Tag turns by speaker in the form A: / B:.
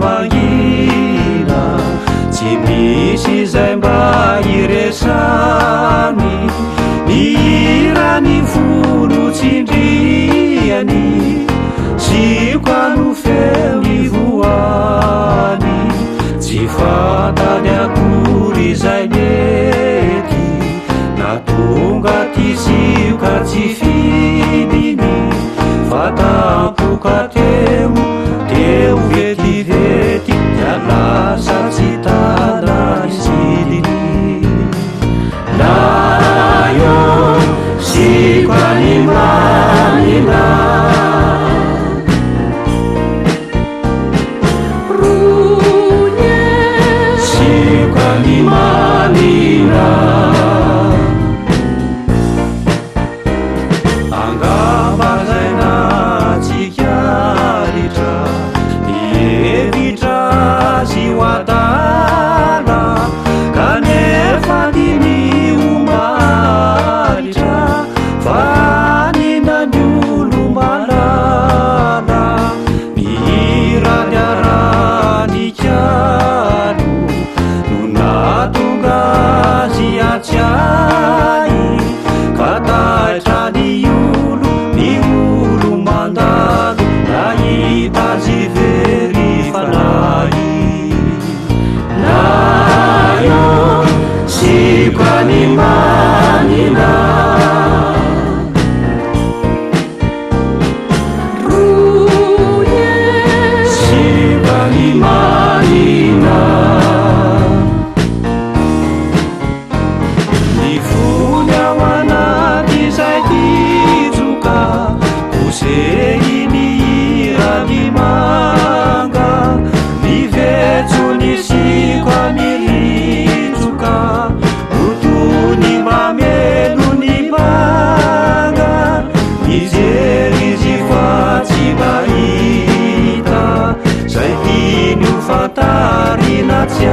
A: mangina tsy misy zay mba iresany irany volo tsindriany sikoano feny voany tsy fantany akory zay mety natonga ty sioka tsy fidiny fatapoka teo vetivety alasa tsy tanany sidiny nayo sikoany manina sikoany manina angamba zay na tsikaritra evitra azy hoatana kanefa diny omaritra fa ninany olo malala mihirany aranikano no natonga azy atsiay ka taitra ny olo mandalo nahita zy very fanahy nayo sikoany manina sikoany manina ny fony ao anaty zay titsoka kosehiny irany manga mivetso ny sikoany litsoka notony mamelo ny manga mijery zy fa tsy mahita zay tiny ho fantarina tsy